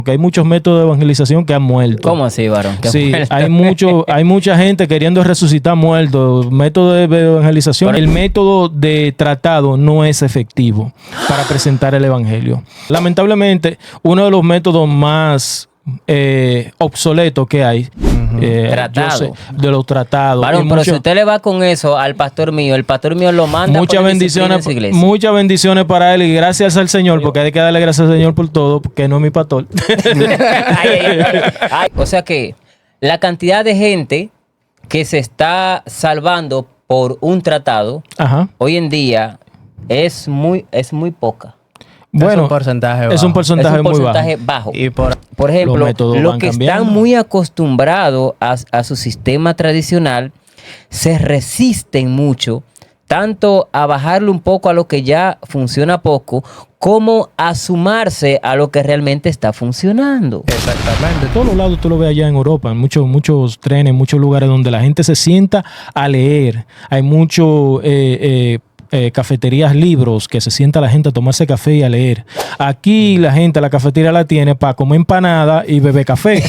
Porque hay muchos métodos de evangelización que han muerto. ¿Cómo así, varón? Sí, hay mucha gente queriendo resucitar muertos. Método de evangelización. El método de tratado no es efectivo para presentar el evangelio. Lamentablemente, uno de los métodos más obsoletos que hay, tratado. De los tratados. Varón, pero si usted le va con eso al pastor mío, el pastor mío lo manda. Muchas bendiciones para él y gracias al Señor, porque hay que darle gracias al Señor por todo, porque no es mi pastor. O sea que la cantidad de gente que se está salvando por un tratado, hoy en día es muy poca. Bueno, es un porcentaje muy bajo. Y por ejemplo, los que están muy acostumbrados a su sistema tradicional se resisten mucho, tanto a bajarle un poco a lo que ya funciona poco, como a sumarse a lo que realmente está funcionando. Exactamente. De todos los lados tú lo ves allá en Europa, en muchos trenes, muchos lugares donde la gente se sienta a leer. Hay mucho cafeterías, libros, que se sienta la gente a tomarse café y a leer. Aquí la gente, la cafetería la tiene para comer empanada y beber café.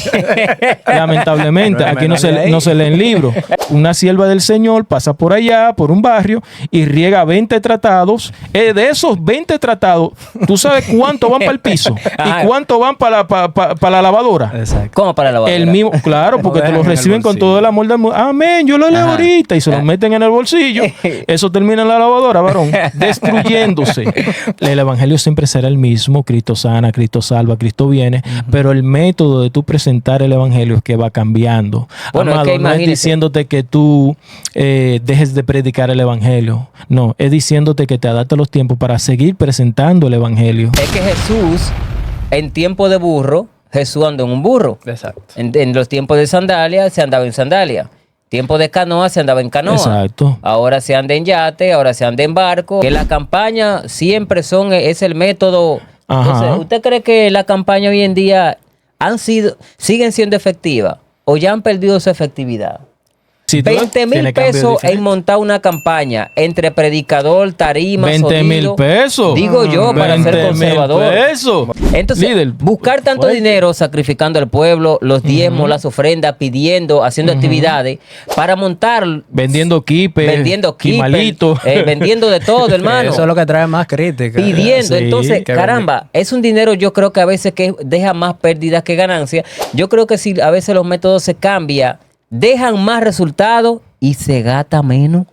Lamentablemente, aquí no se leen libros. Una sierva del Señor pasa por allá, por un barrio, y riega 20 tratados. De esos 20 tratados, ¿tú sabes cuánto van para el piso? ¿Y cuánto van para la lavadora? Exacto. ¿Cómo para la lavadora? El mismo, claro, porque te lo reciben con todo el amor del mundo. Amén, yo lo leo ahorita, y se lo meten en el bolsillo. Eso termina en la lavadora, varón, destruyéndose. El evangelio siempre será el mismo. Cristo sana, Cristo salva, Cristo viene, pero el método de tú presentar el evangelio es que va cambiando. Bueno, amado, es que no es diciéndote que tú dejes de predicar el evangelio. No, es diciéndote que te adaptes a los tiempos para seguir presentando el evangelio. Es que Jesús, en tiempo de burro, Jesús andó en un burro. Exacto. En los tiempos de sandalia, se andaba en sandalia. Tiempo de canoa, se andaba en canoa. Exacto. Ahora se anda en yate, ahora se anda en barco. Que la campaña siempre es el método. Entonces, ¿usted cree que la campaña hoy en día siguen siendo efectivas o ya han perdido su efectividad? Si 20,000 pesos en montar una campaña entre predicador, tarima, 20,000 pesos. Digo yo, para ser conservador. Pesos. Entonces, líder, buscar tanto dinero sacrificando al pueblo, los diezmos, las ofrendas, pidiendo, haciendo actividades para montar. Vendiendo kipe, vendiendo de todo, hermano. Eso es lo que trae más crítica. Pidiendo. Sí, entonces, caramba, es un dinero, yo creo que a veces que deja más pérdidas que ganancias. Yo creo que si a veces los métodos se cambian, dejan más resultados y se gasta menos.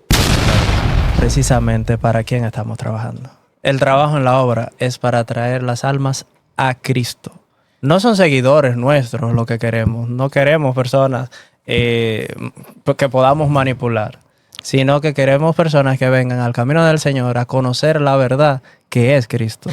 Precisamente para quién estamos trabajando. El trabajo en la obra es para traer las almas a Cristo. No son seguidores nuestros lo que queremos. No queremos personas que podamos manipular, sino que queremos personas que vengan al camino del Señor a conocer la verdad que es Cristo.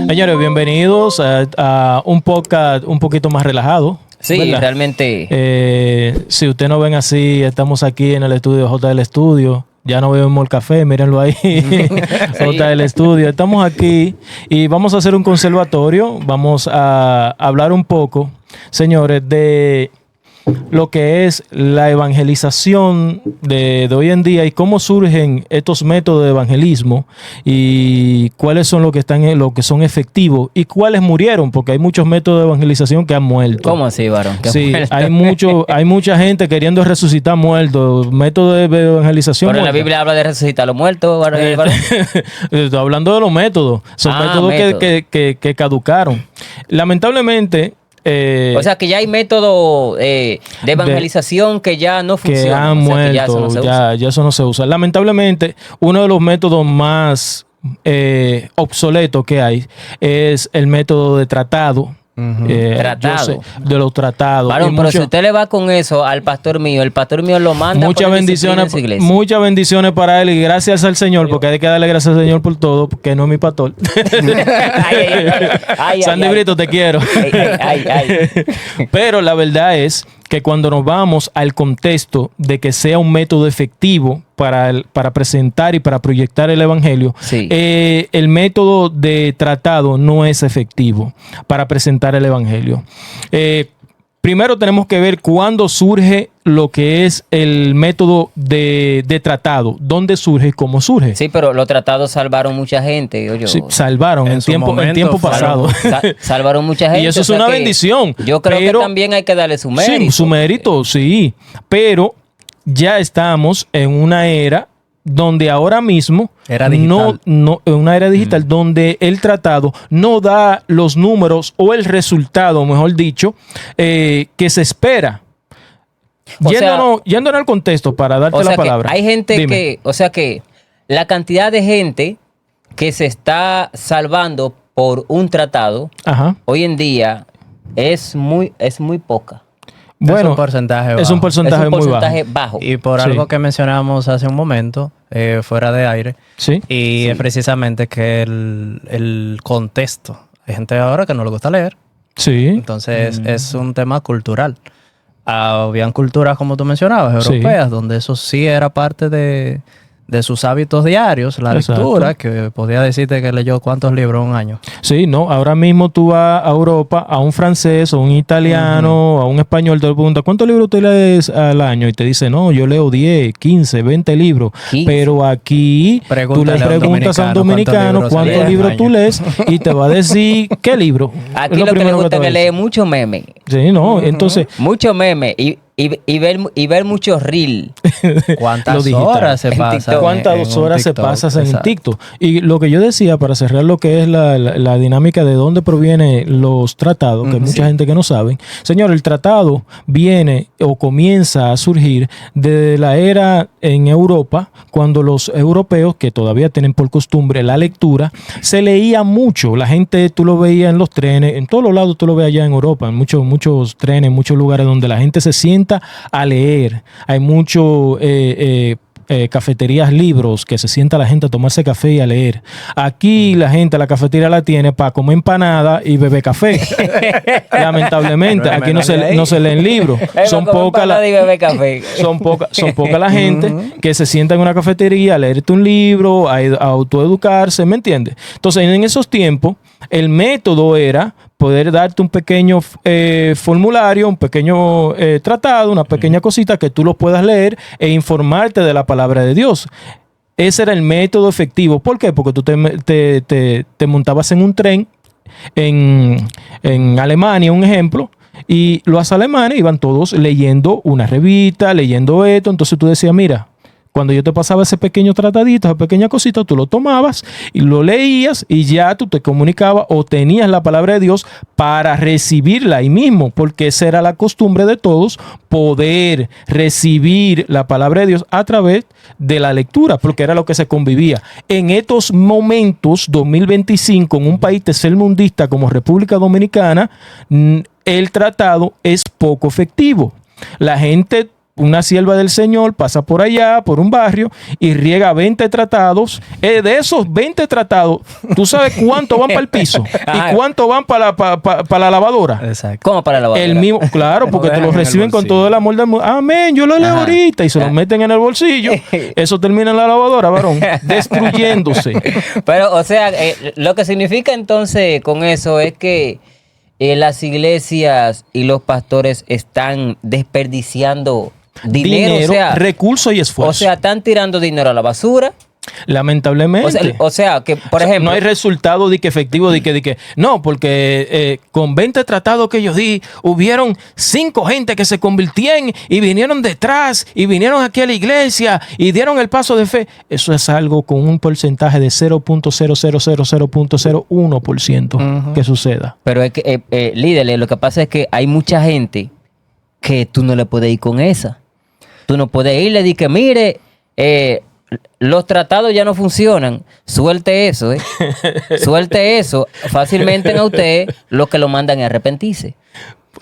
Señores, bienvenidos a un podcast un poquito más relajado. Sí, ¿verdad? Realmente. Si ustedes no ven así, estamos aquí en el estudio JL Studio. Ya no vemos el café, mírenlo ahí. JL Studio. Estamos aquí y vamos a hacer un conservatorio. Vamos a hablar un poco, señores, de lo que es la evangelización de hoy en día y cómo surgen estos métodos de evangelismo y cuáles son lo que son efectivos y cuáles murieron, porque hay muchos métodos de evangelización que han muerto. ¿Cómo así, varón? Sí, hay mucha gente queriendo resucitar muertos, métodos de evangelización. Pero en la Biblia habla de resucitar a los muertos, varón. Estoy hablando de los métodos. Son métodos que caducaron. Lamentablemente, o sea que ya hay métodos de evangelización que ya no funcionan. Que han muerto, ya eso no se usa. Lamentablemente, uno de los métodos más obsoletos que hay es el método de tratado. Tratado. De los tratados. Varón, pero si usted le va con eso al pastor mío, el pastor mío lo manda. Muchas bendiciones para él y gracias al Señor, porque hay que darle gracias al Señor por todo, porque no es mi pastor. Sandy Brito, te quiero. Pero la verdad es que cuando nos vamos al contexto de que sea un método efectivo para presentar y para proyectar el evangelio, el método de tratado no es efectivo para presentar el evangelio. primero tenemos que ver cuándo surge lo que es el método de tratado, dónde surge y cómo surge. Sí, pero los tratados salvaron mucha gente. Oye, sí, salvaron en tiempo pasado. Salvaron mucha gente. Y eso es una bendición. Yo creo que también hay que darle su mérito. Sí, su mérito, sí. Pero ya estamos en una era donde ahora mismo una era digital donde el tratado no da los números o el resultado, mejor dicho, que se espera. Yéndonos al contexto para darte la palabra. Hay gente que la cantidad de gente que se está salvando por un tratado, hoy en día es muy poca. Bueno, es un porcentaje bajo. Es un porcentaje bajo. Y por algo que mencionábamos hace un momento, fuera de aire, y es precisamente que el contexto. Hay gente ahora que no le gusta leer. Sí. Entonces es un tema cultural. Habían culturas, como tú mencionabas, europeas, donde eso sí era parte de sus hábitos diarios, la lectura, que podía decirte que leyó cuántos libros en un año. Sí, no, ahora mismo tú vas a Europa, a un francés, a un italiano, a un español, te pregunta, ¿cuántos libros tú lees al año? Y te dice, no, yo leo 10, 15, 20 libros. 15. Pero aquí tú le preguntas a un dominicano cuántos libros tú lees y te va a decir qué libro. Aquí lo que le gusta es que lee mucho meme. Sí, no, entonces... Mucho meme y ver muchos reels. ¿Cuántas horas se pasan? ¿Cuántas horas se pasan en TikTok? Y lo que yo decía, para cerrar lo que es la dinámica de dónde provienen los tratados, que hay mucha gente que no sabe. Señor, el tratado viene o comienza a surgir de la era en Europa, cuando los europeos, que todavía tienen por costumbre la lectura, se leía mucho. La gente, tú lo veías en los trenes, en todos los lados tú lo ves allá en Europa, en muchos trenes, en muchos lugares donde la gente se sienta a leer. Hay mucho cafeterías, libros, que se sienta la gente a tomarse café y a leer. Aquí la gente, la cafetería la tiene para comer empanada y beber café. Lamentablemente, aquí no se leen libros. Son pocas la gente que se sienta en una cafetería a leerte un libro, a autoeducarse, ¿me entiendes? Entonces, en esos tiempos, el método era poder darte un pequeño formulario, un pequeño tratado, una pequeña cosita que tú lo puedas leer e informarte de la palabra de Dios. Ese era el método efectivo. ¿Por qué? Porque tú te montabas en un tren en Alemania, un ejemplo, y los alemanes iban todos leyendo una revista, leyendo esto. Entonces tú decías, mira, cuando yo te pasaba ese pequeño tratadito, esa pequeña cosita, tú lo tomabas y lo leías y ya tú te comunicabas o tenías la palabra de Dios para recibirla ahí mismo, porque esa era la costumbre de todos, poder recibir la palabra de Dios a través de la lectura, porque era lo que se convivía. En estos momentos, 2025, en un país tercermundista como República Dominicana, el tratado es poco efectivo. La gente... Una sierva del Señor pasa por allá, por un barrio, y riega 20 tratados. De esos 20 tratados, ¿tú sabes cuánto van para el piso? ¿Y cuánto van para la lavadora? Exacto. ¿Cómo para la lavadora? El mismo, claro, porque te lo reciben con todo el amor del mundo. Amén, yo lo leo ahorita. Y se lo meten en el bolsillo. Eso termina en la lavadora, varón, destruyéndose. Pero, o sea, lo que significa entonces con eso es que las iglesias y los pastores están desperdiciando dinero, o sea, recursos y esfuerzo. O sea, están tirando dinero a la basura. Lamentablemente. O sea, que, por ejemplo... No hay resultado de que efectivo, de que no, porque con 20 tratados que yo di, hubieron 5 gente que se convirtieron y vinieron detrás y vinieron aquí a la iglesia y dieron el paso de fe. Eso es algo con un porcentaje de 0.00001% que suceda. Pero es que, líder, lo que pasa es que hay mucha gente que tú no le puedes ir con esa. Tú no puedes irle y decir que mire... los tratados ya no funcionan. Suelte eso, Suelte eso. Fácilmente a usted lo que lo mandan es arrepentirse.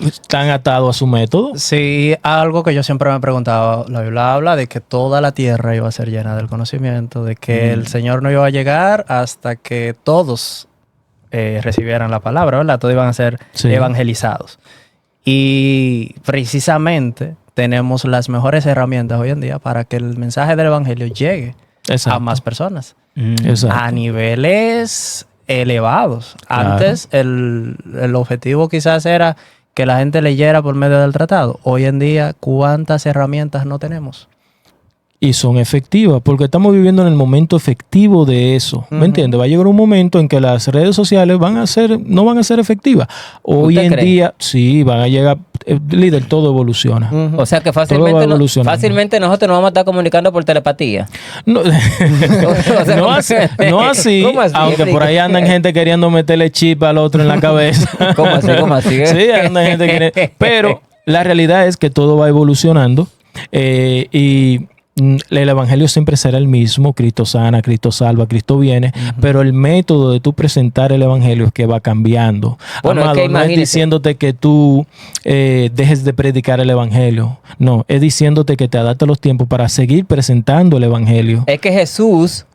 ¿Están atados a su método? Sí, algo que yo siempre me preguntaba. La Biblia habla de que toda la tierra iba a ser llena del conocimiento, de que el Señor no iba a llegar hasta que todos recibieran la palabra, ¿verdad? Todos iban a ser evangelizados. Y precisamente... tenemos las mejores herramientas hoy en día para que el mensaje del evangelio llegue a más personas. A niveles elevados. Claro. Antes el objetivo quizás era que la gente leyera por medio del tratado. Hoy en día, ¿cuántas herramientas no tenemos? Y son efectivas, porque estamos viviendo en el momento efectivo de eso. ¿Me entiendes? Va a llegar un momento en que las redes sociales no van a ser efectivas. Hoy en día, sí, van a llegar. Líder, todo evoluciona. O sea que fácilmente nosotros nos vamos a estar comunicando por telepatía. No, o sea, no así, aunque por ahí andan gente queriendo meterle chip al otro en la cabeza. ¿Cómo así? Sí, andan gente queriendo. Pero la realidad es que todo va evolucionando y el evangelio siempre será el mismo. Cristo sana, Cristo salva, Cristo viene, pero el método de tú presentar el evangelio es que va cambiando. Bueno, amado, es que no es diciéndote que tú dejes de predicar el evangelio, no, es diciéndote que te adaptes a los tiempos para seguir presentando el evangelio. Es que Jesús,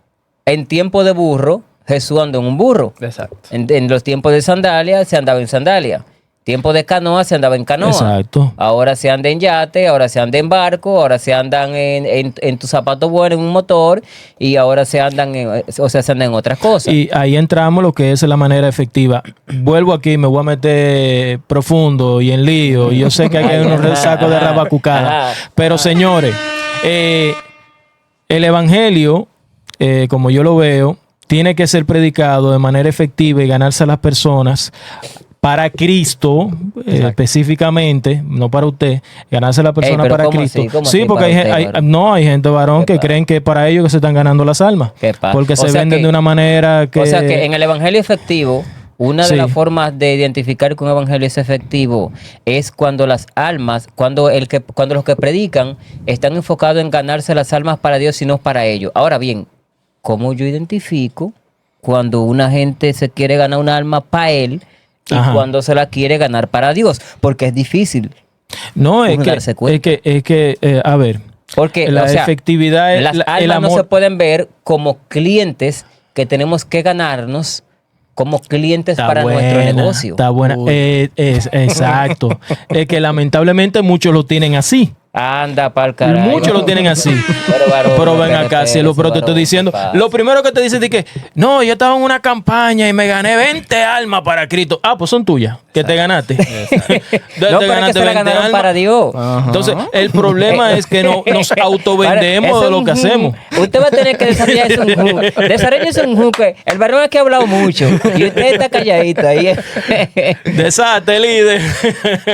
en tiempo de burro, Jesús andó en un burro. Exacto. En los tiempos de sandalia, se andaba en sandalia. Tiempo de canoa se andaba en canoa. Exacto. Ahora se anda en yate, ahora se anda en barco, ahora se andan en tu zapato bueno, en un motor, y ahora se andan en otras cosas. Y ahí entramos lo que es la manera efectiva. Vuelvo aquí, me voy a meter profundo y en lío, y yo sé que aquí hay unos sacos de rabacucada. Pero señores, el evangelio, como yo lo veo, tiene que ser predicado de manera efectiva y ganarse a las personas para Cristo, específicamente, no para usted, ganarse a la persona para Cristo. Sí, porque hay gente, varón, que creen que para ellos que se están ganando las almas. Porque se venden de una manera que... O sea que en el evangelio efectivo, una de las formas de identificar que un evangelio es efectivo es cuando las almas, cuando los que predican están enfocados en ganarse las almas para Dios y no para ellos. Ahora bien, ¿cómo yo identifico cuando una gente se quiere ganar una alma para él y cuando se la quiere ganar para Dios? Porque es difícil. No, es que, a ver, porque la efectividad es las almas el amor. No se pueden ver como clientes que tenemos que ganarnos, como clientes para nuestro negocio. Está buena. Exacto. Es que lamentablemente muchos lo tienen así. Anda pa'l carajo. Muchos lo tienen así. Pero ven acá, cielo, pero te estoy diciendo. Lo primero que te dicen es que, no, yo estaba en una campaña y me gané 20 almas para Cristo. Ah, pues son tuyas, que te ganaste. No, pero es que se la ganaron para Dios. Entonces, el problema es que nos autovendemos de lo que hacemos. Usted va a tener que desarrollarse un hook. Desarrollese un hook. El varón es que ha hablado mucho y usted está calladito ahí. Desate, líder.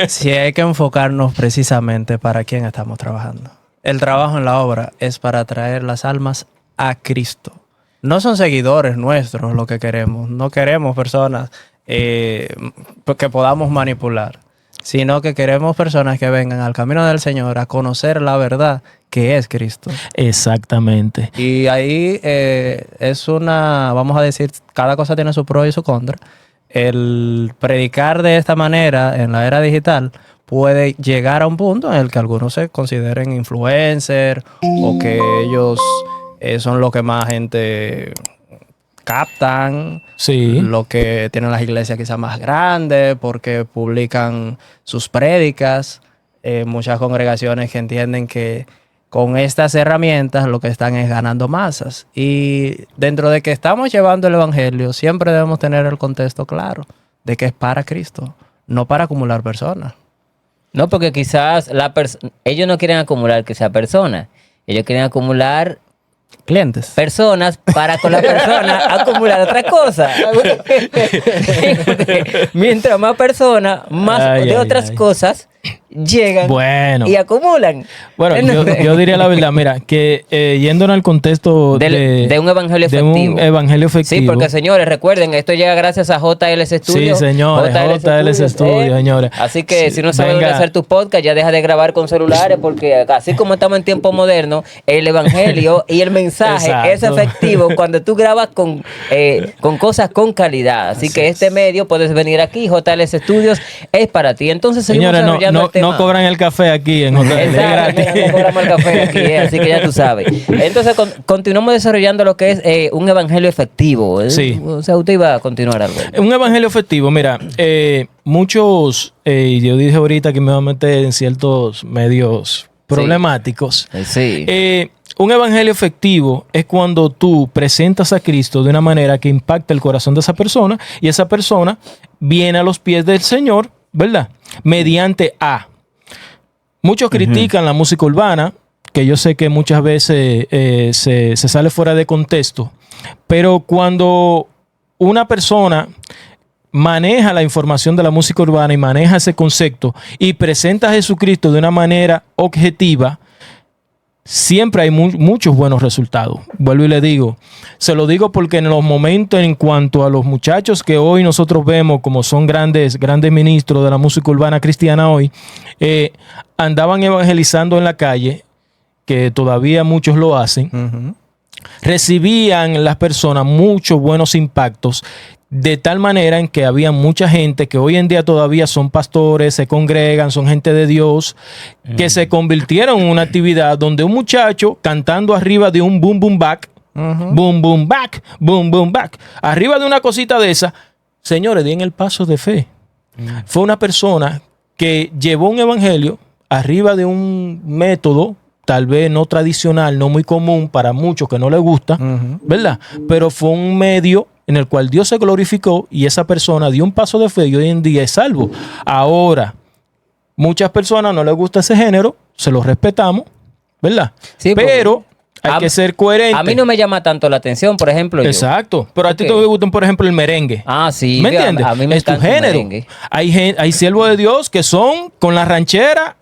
Sí, hay que enfocarnos precisamente para quién estamos trabajando. El trabajo en la obra es para traer las almas a Cristo. No son seguidores nuestros lo que queremos. No queremos personas que podamos manipular, sino que queremos personas que vengan al camino del Señor a conocer la verdad que es Cristo. Exactamente. Y ahí vamos a decir, cada cosa tiene su pro y su contra. El predicar de esta manera en la era digital puede llegar a un punto en el que algunos se consideren influencers o que ellos son lo que más gente captan, lo que tienen las iglesias quizás más grandes porque publican sus prédicas. Muchas congregaciones que entienden que con estas herramientas lo que están es ganando masas. Y dentro de que estamos llevando el evangelio, siempre debemos tener el contexto claro de que es para Cristo, no para acumular personas. No, porque quizás ellos no quieren acumular que sea personas. Ellos quieren acumular clientes. Personas para con la persona acumular otras cosas. Mientras más personas, más de otras cosas llegan y acumulan. Bueno, yo diría la verdad, mira, que yéndonos al contexto de un evangelio efectivo. Sí, porque señores, recuerden, esto llega gracias a JLS Studio. Sí, señores, JLS Studio, señores. Así que si no sabes dónde hacer tu podcast, ya deja de grabar con celulares, porque así como estamos en tiempo moderno, el evangelio y el mensaje es efectivo cuando tú grabas con cosas con calidad. Así que este medio, puedes venir aquí, JLS Studios es para ti. Entonces seguimos desarrollando el tema. No cobran el café aquí en JLS. No cobramos el café aquí, así que ya tú sabes. Entonces continuamos desarrollando lo que es un evangelio efectivo. Sí. O sea, usted iba a continuar algo. Un evangelio efectivo, mira, muchos, yo dije ahorita que me voy a meter en ciertos medios problemáticos. Sí. Un evangelio efectivo es cuando tú presentas a Cristo de una manera que impacta el corazón de esa persona y esa persona viene a los pies del Señor, ¿verdad? mediante a. Muchos critican la música urbana, que yo sé que muchas veces se sale fuera de contexto, pero cuando una persona maneja la información de la música urbana y maneja ese concepto y presenta a Jesucristo de una manera objetiva, siempre hay muchos buenos resultados. Vuelvo y le digo, se lo digo porque en los momentos en cuanto a los muchachos que hoy nosotros vemos como son grandes ministros de la música urbana cristiana hoy, andaban evangelizando en la calle, que todavía muchos lo hacen, recibían las personas muchos buenos impactos, de tal manera en que había mucha gente que hoy en día todavía son pastores, se congregan, son gente de Dios, que se convirtieron en una actividad donde un muchacho cantando arriba de un boom boom back, boom boom back, arriba de una cosita de esa, señores, den el paso de fe. Fue una persona que llevó un evangelio arriba de un método tal vez no tradicional, no muy común para muchos que no les gusta, ¿verdad? Pero fue un medio en el cual Dios se glorificó y esa persona dio un paso de fe y hoy en día es salvo. Ahora, muchas personas no les gusta ese género, se lo respetamos, ¿verdad? Sí, pero hay que ser coherente. A mí no me llama tanto la atención, por ejemplo. Exacto, pero a ti te gustan, por ejemplo, el merengue. Ah, sí. ¿Me entiendes? A mí me encanta tu género. Hay siervos de Dios que son con la ranchera,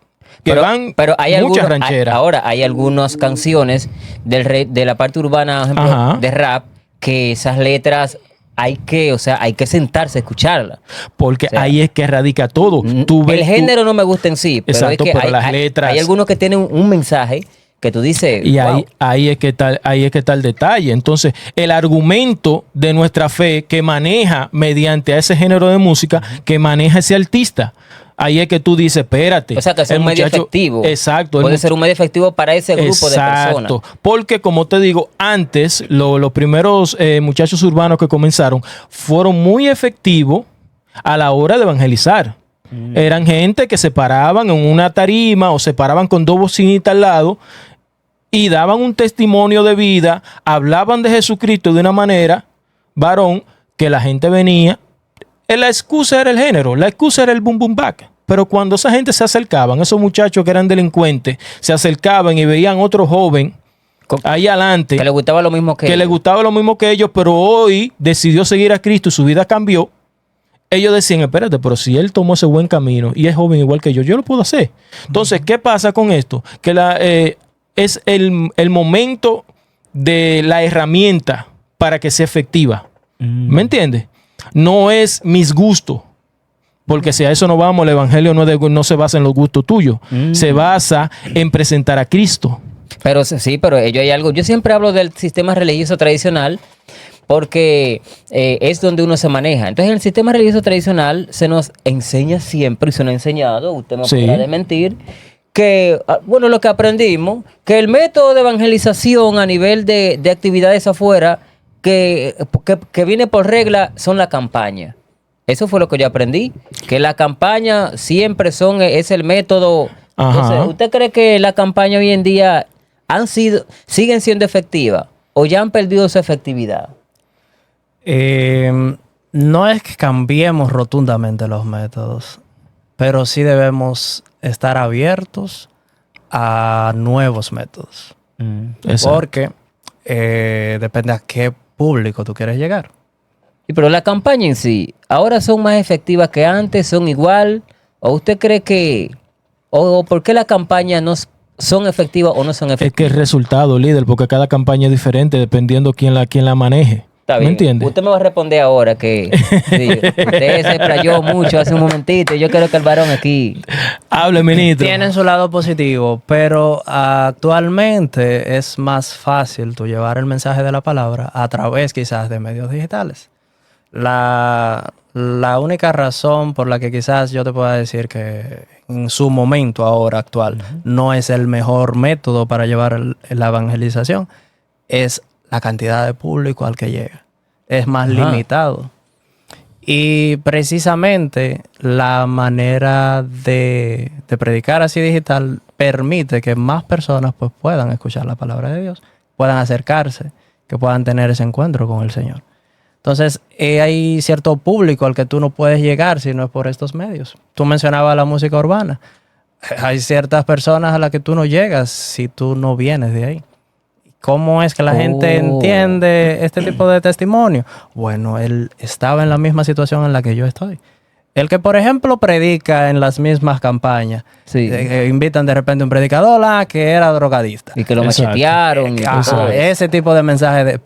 que pero hay muchas rancheras. Ahora, hay algunas canciones de la parte urbana, por ejemplo, de rap, que esas letras hay que sentarse a escucharlas. Porque ahí es que radica todo. El género no me gusta en sí, pero exacto, es que pero las letras. Hay algunos que tienen un mensaje que tú dices. Y ahí es que está el detalle. Entonces, el argumento de nuestra fe que maneja mediante a ese género de música, que maneja ese artista. Ahí es que tú dices, espérate. O sea, que es un medio efectivo. Exacto. Puede ser un medio efectivo para ese grupo de personas. Exacto. Porque, como te digo, antes, los primeros muchachos urbanos que comenzaron fueron muy efectivos a la hora de evangelizar. Eran gente que se paraban en una tarima o se paraban con dos bocinitas al lado y daban un testimonio de vida, hablaban de Jesucristo de una manera, varón, que la gente venía. La excusa era el género, la excusa era el boom boom back. Pero cuando esa gente se acercaban, esos muchachos que eran delincuentes, se acercaban y veían otro joven ahí adelante. Que le gustaba lo mismo que ellos. Que le gustaba lo mismo que ellos, pero hoy decidió seguir a Cristo y su vida cambió. Ellos decían, espérate, pero si él tomó ese buen camino y es joven igual que yo lo puedo hacer. Entonces, ¿qué pasa con esto? Que es el momento de la herramienta para que sea efectiva. ¿Me entiendes? No es mis gustos. Porque si a eso no vamos, el evangelio no se basa en los gustos tuyos. Se basa en presentar a Cristo. Pero sí, pero hay algo. Yo siempre hablo del sistema religioso tradicional porque es donde uno se maneja. Entonces, en el sistema religioso tradicional se nos enseña siempre, y se nos ha enseñado, usted me podrá desmentir, que, bueno, lo que aprendimos, que el método de evangelización a nivel de actividades afuera que viene por regla son la campaña. Eso fue lo que yo aprendí, que la campaña siempre es el método. Entonces, ¿usted cree que la campaña hoy en día siguen siendo efectivas o ya han perdido su efectividad? No es que cambiemos rotundamente los métodos, pero sí debemos estar abiertos a nuevos métodos. Porque depende a qué público tú quieres llegar. Pero la campaña en sí, ¿ahora son más efectivas que antes? ¿Son igual? ¿O usted cree que... o por qué las campañas no son efectivas o no son efectivas? Es que el resultado, líder, porque cada campaña es diferente dependiendo quién la maneje. Está bien. ¿Me entiende? Usted me va a responder ahora que sí, usted se explayó mucho hace un momentito. Yo creo que el varón aquí... Hable, ministro. Tienen su lado positivo, pero actualmente es más fácil tú llevar el mensaje de la palabra a través quizás de medios digitales. La única razón por la que quizás yo te pueda decir que en su momento ahora actual no es el mejor método para llevar la evangelización es la cantidad de público al que llega. Es más limitado. Y precisamente la manera de predicar así digital permite que más personas pues, puedan escuchar la palabra de Dios, puedan acercarse, que puedan tener ese encuentro con el Señor. Entonces, hay cierto público al que tú no puedes llegar si no es por estos medios. Tú mencionabas la música urbana. Hay ciertas personas a las que tú no llegas si tú no vienes de ahí. ¿Cómo es que la gente entiende este tipo de testimonio? Bueno, él estaba en la misma situación en la que yo estoy. El que, por ejemplo, predica en las mismas campañas, invitan de repente a un predicador que era drogadista. Y que lo machetearon. Ese tipo de mensaje.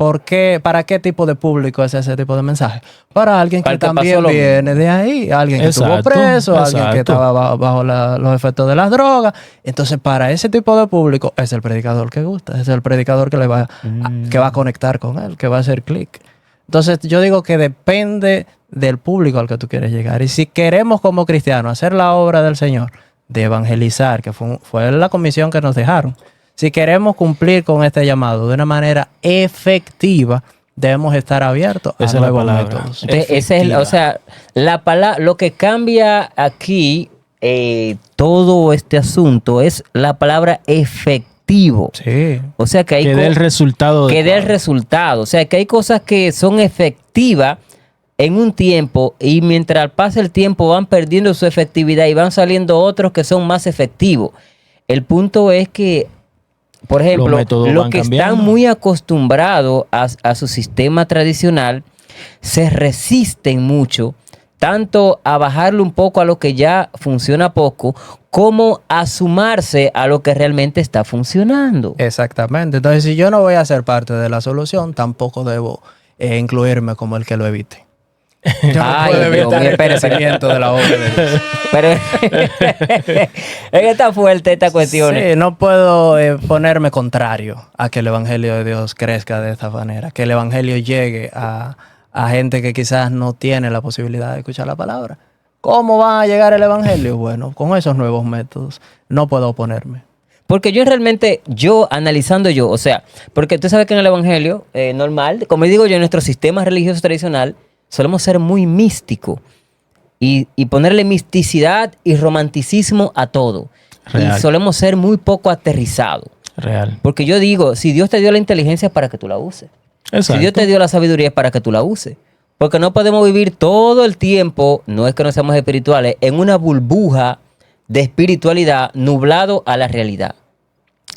¿Para qué tipo de público es ese tipo de mensaje? Para alguien que también viene de ahí. Alguien que estuvo preso, alguien que estaba bajo los efectos de las drogas. Entonces, para ese tipo de público, es el predicador que gusta. Es el predicador que que va a conectar con él, que va a hacer clic. Entonces, yo digo que depende del público al que tú quieres llegar. Y si queremos como cristianos hacer la obra del Señor, de evangelizar, que fue la comisión que nos dejaron, si queremos cumplir con este llamado de una manera efectiva, debemos estar abiertos a nuevos métodos. La palabra, lo que cambia aquí todo este asunto es la palabra efectivo. Sí. O sea que hay que dé el resultado. Que dé el resultado. O sea que hay cosas que son efectivas en un tiempo y mientras pasa el tiempo van perdiendo su efectividad y van saliendo otros que son más efectivos. El punto es que, por ejemplo, los que están muy acostumbrados a su sistema tradicional se resisten mucho, tanto a bajarle un poco a lo que ya funciona poco, como a sumarse a lo que realmente está funcionando. Exactamente. Entonces, si yo no voy a ser parte de la solución, tampoco debo incluirme como el que lo evite. Yo no puedo evitar el perecimiento de la obra de Dios. Pero es que está fuerte esta cuestión. Sí, no puedo ponerme contrario a que el evangelio de Dios crezca de esta manera, que el evangelio llegue a gente que quizás no tiene la posibilidad de escuchar la palabra. ¿Cómo va a llegar el evangelio? Bueno, con esos nuevos métodos no puedo oponerme. Porque analizando, o sea, porque tú sabes que en el evangelio normal, como digo yo, en nuestro sistema religioso tradicional, solemos ser muy místicos y ponerle misticidad y romanticismo a todo. Real. Y solemos ser muy poco aterrizados. Real. Porque yo digo, si Dios te dio la inteligencia es para que tú la uses. Exacto. Si Dios te dio la sabiduría es para que tú la uses. Porque no podemos vivir todo el tiempo, no es que no seamos espirituales, en una burbuja de espiritualidad nublado a la realidad.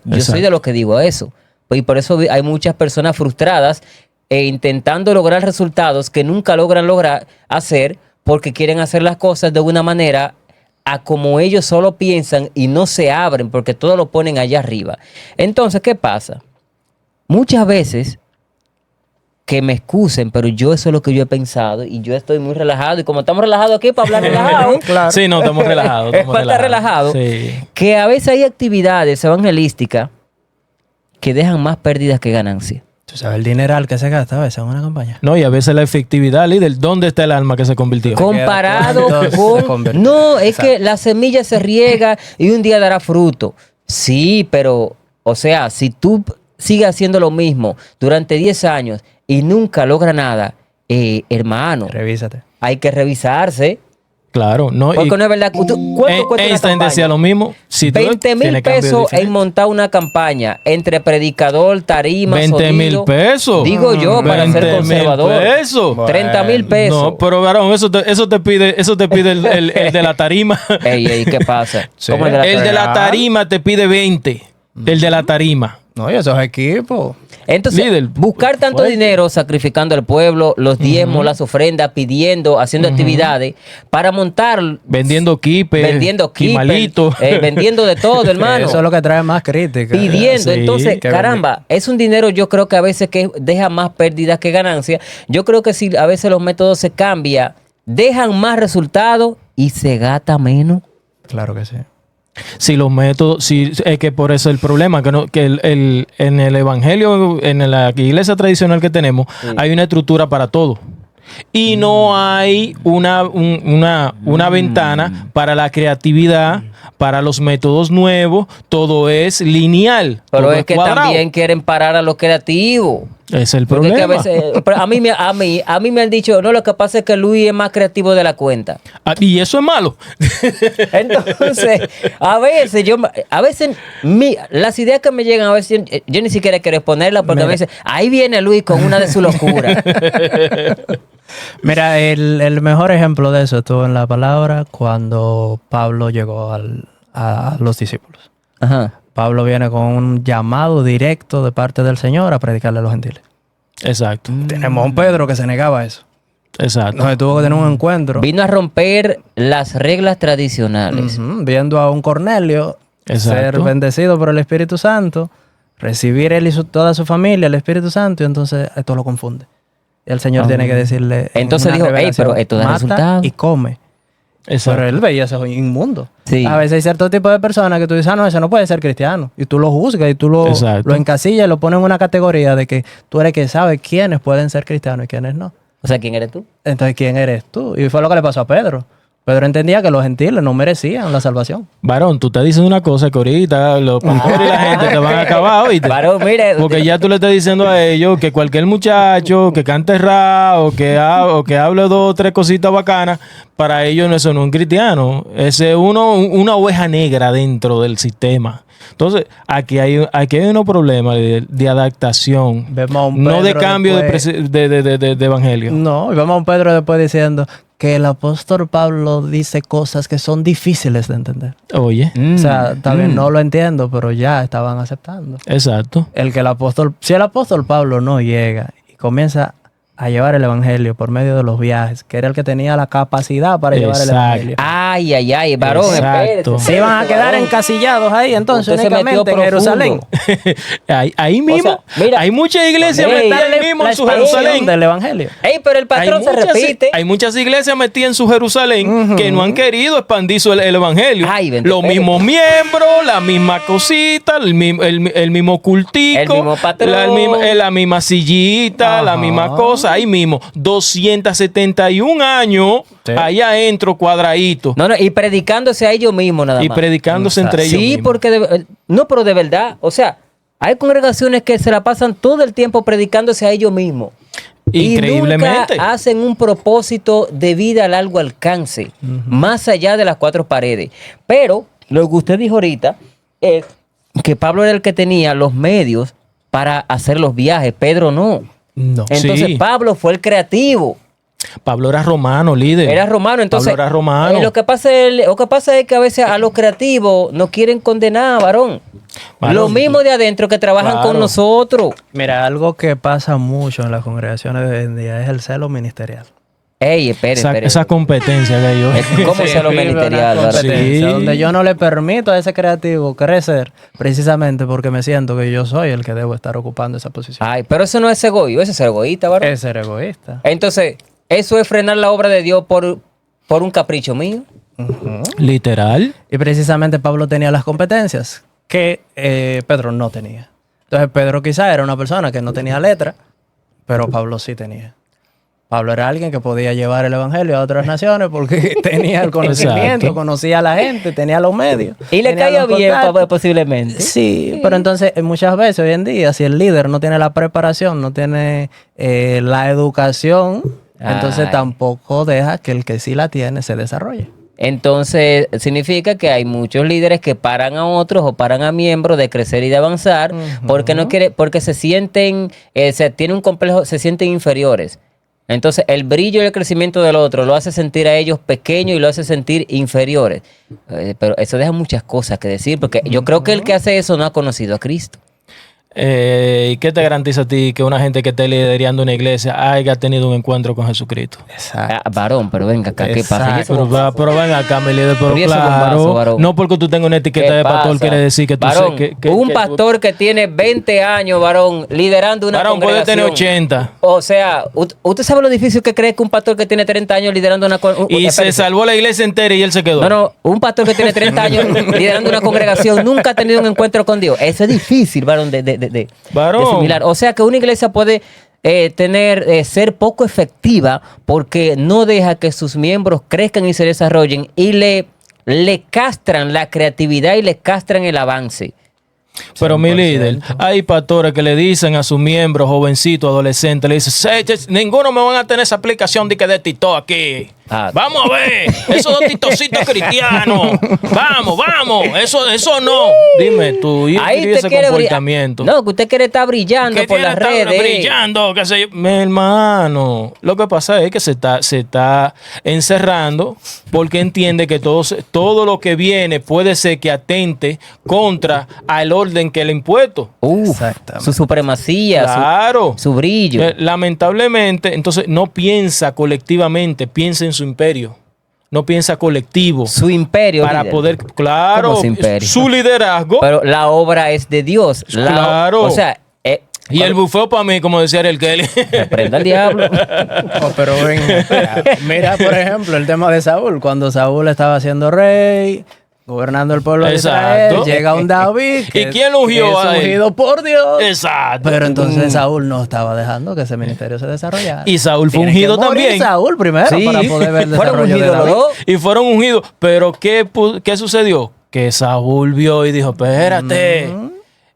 Yo soy de los que digo eso. Y por eso hay muchas personas frustradas intentando lograr resultados que nunca logran hacer porque quieren hacer las cosas de una manera a como ellos solo piensan y no se abren porque todo lo ponen allá arriba. Entonces, ¿qué pasa? Muchas veces, que me excusen, pero eso es lo que yo he pensado y yo estoy muy relajado y como estamos relajados aquí para hablar relajado. Claro. Sí, no, estamos relajados. Es para estar relajado. Sí. Que a veces hay actividades evangelísticas que dejan más pérdidas que ganancias. Tú sabes el dineral que se gasta a veces en una campaña. No, y a veces la efectividad, líder, ¿dónde está el alma que se convirtió? Comparado con... No, es que la semilla se riega y un día dará fruto. Sí, pero, o sea, si tú sigues haciendo lo mismo durante 10 años y nunca logra nada, hermano. Revísate. Hay que revisarse. Claro, no. Porque no es verdad. ¿Cuánto cuesta una Einstein decía lo mismo. Si 20,000 pesos en montar una campaña entre predicador, tarima, 20,000 pesos. Digo yo, para ser conservador. 30,000 pesos. No, pero varón, eso te pide el de la tarima. Ey, ¿qué pasa? Sí. El de la tarima te pide 20. El de la tarima. No, y esos equipos. Entonces, líder, buscar tanto dinero sacrificando al pueblo, los diezmos, las ofrendas, pidiendo, haciendo actividades para montar. Vendiendo kipe, vendiendo de todo, hermano. Eso es lo que trae más crítica. Pidiendo. Sí, entonces, caramba, es un dinero yo creo que a veces que deja más pérdidas que ganancias. Yo creo que si a veces los métodos se cambian, dejan más resultados y se gasta menos. Claro que sí. Si los métodos, es que por eso el problema, que en el evangelio, en la iglesia tradicional que tenemos, hay una estructura para todo. Y no hay una ventana para la creatividad, Para los métodos nuevos, todo es lineal. Pero es que también quieren parar a los creativos. Es el problema. Que a veces, a mí me han dicho, no, lo que pasa es que Luis es más creativo de la cuenta. Y eso es malo. Entonces, a veces las ideas que me llegan, a veces yo ni siquiera quiero exponerlas porque a veces ahí viene Luis con una de sus locuras. Mira, el mejor ejemplo de eso estuvo en la palabra cuando Pablo llegó a los discípulos. Ajá. Pablo viene con un llamado directo de parte del Señor a predicarle a los gentiles. Exacto. Tenemos a un Pedro que se negaba a eso. Exacto. Entonces tuvo que tener un encuentro. Vino a romper las reglas tradicionales. Viendo a un Cornelio ser bendecido por el Espíritu Santo, recibir él y toda su familia el Espíritu Santo, y entonces esto lo confunde. Y el Señor tiene que decirle. Entonces dijo, pero esto da resultado. Y come. Exacto. Pero él veía eso inmundo. Sí. A veces hay cierto tipo de personas que tú dices, no, ese no puede ser cristiano. Y tú lo juzgas y tú lo encasillas y lo pones en una categoría de que tú eres que sabe quiénes pueden ser cristianos y quiénes no. O sea, ¿quién eres tú? Entonces, ¿quién eres tú? Y fue lo que le pasó a Pedro. Pedro entendía que los gentiles no merecían la salvación. Varón, tú estás diciendo una cosa que ahorita los pastores y la gente te van a acabar, ¿oíste? Varón, mire. Porque ya tú le estás diciendo a ellos que cualquier muchacho que cante rap o que hable 2 o 3 cositas bacanas, para ellos eso no es un cristiano. Ese es una oveja negra dentro del sistema. Entonces, aquí hay unos problemas de adaptación, no de cambio después, de evangelio. No, y vemos a un Pedro después diciendo que el apóstol Pablo dice cosas que son difíciles de entender. Oye. O sea, también no lo entiendo, pero ya estaban aceptando. Exacto. Si el apóstol Pablo no llega y comienza a llevar el evangelio por medio de los viajes, que era el que tenía la capacidad para llevar el evangelio. Ay, varón, espérate. Se iban a quedar encasillados ahí, entonces, únicamente en Jerusalén. ahí mismo. O sea, mira, hay muchas iglesias metidas ahí mismo en su Jerusalén. Del evangelio. Pero el patrón se repite. Hay muchas iglesias metidas en su Jerusalén que no han querido expandir el evangelio. Los mismos miembros, la misma cosita, el mismo cultico, el mismo patrón, la misma sillita, la misma cosa. Ahí mismo, 271 años, allá adentro, cuadradito. No, y predicándose a ellos mismos nada más. Y predicándose entre ellos mismos. Sí, porque... pero de verdad, o sea, hay congregaciones que se la pasan todo el tiempo predicándose a ellos mismos. Increíblemente. Y nunca hacen un propósito de vida a largo alcance, más allá de las 4 paredes. Pero, lo que usted dijo ahorita, es que Pablo era el que tenía los medios para hacer los viajes, Pedro no. Entonces Pablo fue el creativo. Pablo era romano, líder. Era romano, entonces. Pablo era romano. Lo que pasa es que a veces a los creativos no quieren condenar, varón. Lo mismo de adentro que trabajan con nosotros. Mira, algo que pasa mucho en las congregaciones de hoy en día es el celo ministerial. Espere. Esa competencia que hay hoy. ¿Cómo celo ministerial, varón? Donde yo no le permito a ese creativo crecer, precisamente porque me siento que yo soy el que debo estar ocupando esa posición. Pero eso no es egoísmo, eso es ser egoísta, varón. Es ser egoísta. Entonces, eso es frenar la obra de Dios por un capricho mío. Literal. Y precisamente Pablo tenía las competencias que Pedro no tenía. Entonces Pedro quizá era una persona que no tenía letra, pero Pablo sí tenía. Pablo era alguien que podía llevar el evangelio a otras naciones porque tenía el conocimiento, conocía a la gente, tenía los medios. Y le caía bien, posiblemente. Sí, pero entonces muchas veces hoy en día, si el líder no tiene la preparación, no tiene la educación, entonces tampoco deja que el que sí la tiene se desarrolle. Entonces, significa que hay muchos líderes que paran a otros o paran a miembros de crecer y de avanzar porque se sienten, tienen un complejo, se sienten inferiores. Entonces, el brillo y el crecimiento del otro lo hace sentir a ellos pequeños y lo hace sentir inferiores. Pero eso deja muchas cosas que decir, porque yo creo que el que hace eso no ha conocido a Cristo. ¿Y qué te garantiza a ti que una gente que esté liderando una iglesia haya tenido un encuentro con Jesucristo? Exacto. Varón, pero venga acá, ¿qué pasa? Pero venga acá, mi líder, pero claro, no porque tú tengas una etiqueta de pastor quiere decir que tú varón, un pastor que tiene 20 años, varón, liderando una congregación. Puede tener 80. O sea, usted sabe lo difícil que cree que un pastor que tiene 30 años liderando una congregación. Y se salvó la iglesia entera y él se quedó. No, un pastor que tiene 30 años liderando una congregación nunca ha tenido un encuentro con Dios. Eso es difícil, varón, de similar. O sea que una iglesia puede ser poco efectiva porque no deja que sus miembros crezcan y se desarrollen y le le castran la creatividad y le castran el avance. Pero 100%. mi líder, hay pastores que le dicen a sus miembros, jovencitos, adolescentes, le dicen, ninguno me van a tener esa aplicación de que de Tito aquí. Vamos a ver, esos dos titocitos cristianos. Vamos, eso no. Dime, tú, y ese comportamiento. No, que usted quiere estar brillando por las redes. Brillando, qué sé yo. Mi hermano, lo que pasa es que se está encerrando porque entiende que todo lo que viene puede ser que atente contra al orden que le ha impuesto. Su supremacía, claro, su brillo. Lamentablemente, entonces no piensa colectivamente, piensa en su imperio. No piensa colectivo. Su imperio. Para líder. poder, claro, su liderazgo. Pero la obra es de Dios. Claro. O sea, y el bufeo para mí, como decía el Kelly. Prenda al diablo. Pero mira, por ejemplo, el tema de Saúl. Cuando Saúl estaba siendo rey, gobernando el pueblo de Israel, llega un David. ¿Y quién lo ungió a él? Ungido por Dios. Exacto. Pero entonces Saúl no estaba dejando que ese ministerio se desarrollara. Y Saúl fue ungido también. Saúl primero para poder ver el desarrollo de David. Y fueron ungidos. Pero ¿qué sucedió? Que Saúl vio y dijo, espérate,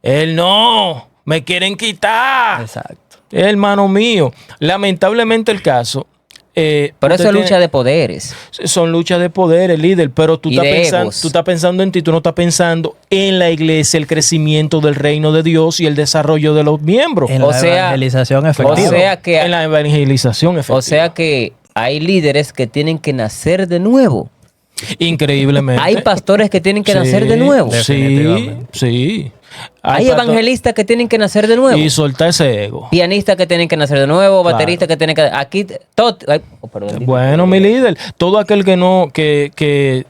él no, me quieren quitar. Exacto. Hermano mío, lamentablemente el caso... pero eso es lucha de poderes. Son luchas de poderes, líder, pero tú estás pensando en ti, tú no estás pensando en la iglesia, el crecimiento del reino de Dios y el desarrollo de los miembros. En la evangelización efectiva. En la evangelización efectiva. O sea que hay líderes que tienen que nacer de nuevo. Increíblemente. Hay pastores que tienen que nacer de nuevo. Sí. Hay evangelistas que tienen que nacer de nuevo. Y soltar ese ego. Pianistas que tienen que nacer de nuevo, bateristas que tienen que... Aquí, todo... Bueno, mi líder, todo aquel que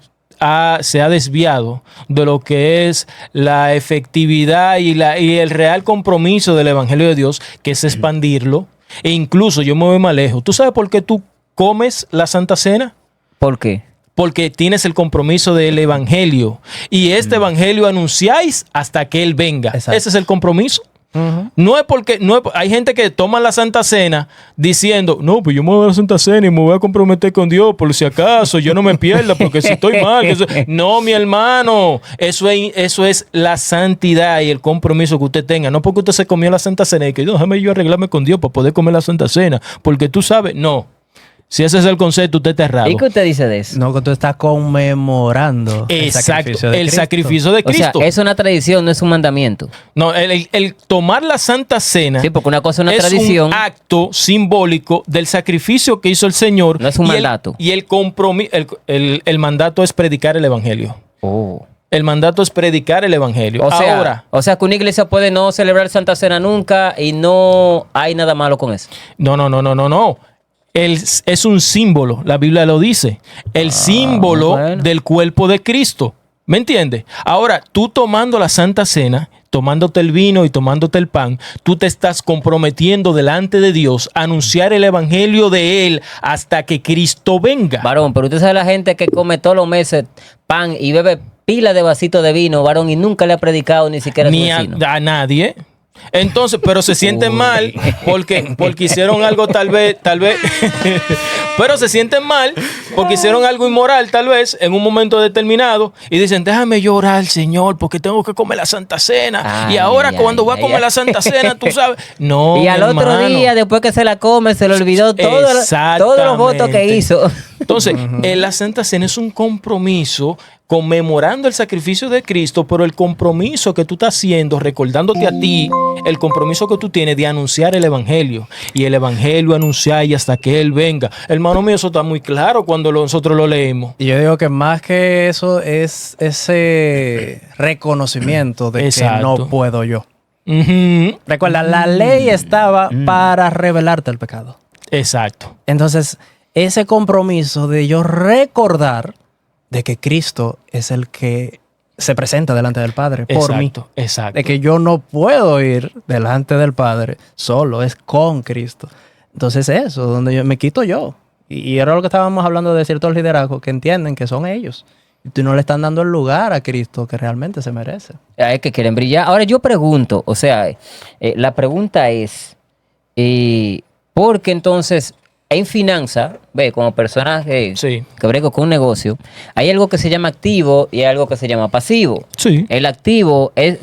se ha desviado de lo que es la efectividad y el real compromiso del evangelio de Dios, que es expandirlo, e incluso yo me voy más lejos. ¿Tú sabes por qué tú comes la Santa Cena? ¿Por qué? Porque tienes el compromiso del evangelio. Y este evangelio anunciáis hasta que Él venga. Exacto. Ese es el compromiso. No es porque hay gente que toma la Santa Cena diciendo, no, pues yo me voy a la Santa Cena y me voy a comprometer con Dios por si acaso yo no me pierda porque si estoy mal. No, mi hermano, eso es la santidad y el compromiso que usted tenga. No porque usted se comió la Santa Cena y que déjame yo arreglarme con Dios para poder comer la Santa Cena. Porque tú sabes, no. Si ese es el concepto, usted está errado. ¿Y qué usted dice de eso? No, que tú estás conmemorando el sacrificio de Cristo. O sea, es una tradición, no es un mandamiento. No, el tomar la Santa Cena. Sí, porque una cosa es una tradición. Es un acto simbólico del sacrificio que hizo el Señor. No es un mandato. Y el compromiso, el mandato es predicar el evangelio. El mandato es predicar el evangelio. O sea, que una iglesia puede no celebrar Santa Cena nunca y no hay nada malo con eso. No. Es un símbolo, la Biblia lo dice, el símbolo del cuerpo de Cristo. ¿Me entiendes? Ahora, tú tomando la Santa Cena, tomándote el vino y tomándote el pan, tú te estás comprometiendo delante de Dios a anunciar el evangelio de Él hasta que Cristo venga. Varón, pero usted sabe la gente que come todos los meses pan y bebe pila de vasito de vino, varón, y nunca le ha predicado ni siquiera a su vecino. A nadie. Entonces, pero se sienten mal porque hicieron algo tal vez, pero se sienten mal porque hicieron algo inmoral tal vez en un momento determinado y dicen, déjame llorar, Señor, porque tengo que comer la Santa Cena. Y ahora cuando voy a comer la Santa Cena, tú sabes. No, y al otro día, después que se la come, se le olvidó todos los votos que hizo. Entonces, la Santa Cena es un compromiso conmemorando el sacrificio de Cristo, pero el compromiso que tú estás haciendo, recordándote a ti, el compromiso que tú tienes de anunciar el evangelio. Y el evangelio anunciar y hasta que Él venga. Hermano mío, eso está muy claro cuando nosotros lo leemos. Y yo digo que más que eso es ese reconocimiento de que no puedo yo. Recuerda, la ley estaba para revelarte el pecado. Exacto. Entonces, ese compromiso de yo recordar de que Cristo es el que se presenta delante del Padre por mí. Exacto. De que yo no puedo ir delante del Padre solo, es con Cristo. Entonces eso, donde yo me quito yo. Y era lo que estábamos hablando de ciertos liderazgos que entienden que son ellos. Y tú no le están dando el lugar a Cristo que realmente se merece. Es que quieren brillar. Ahora yo pregunto, o sea, la pregunta es, ¿por qué entonces en finanza, como personas que brego con un negocio, hay algo que se llama activo y hay algo que se llama pasivo. Sí. El activo eso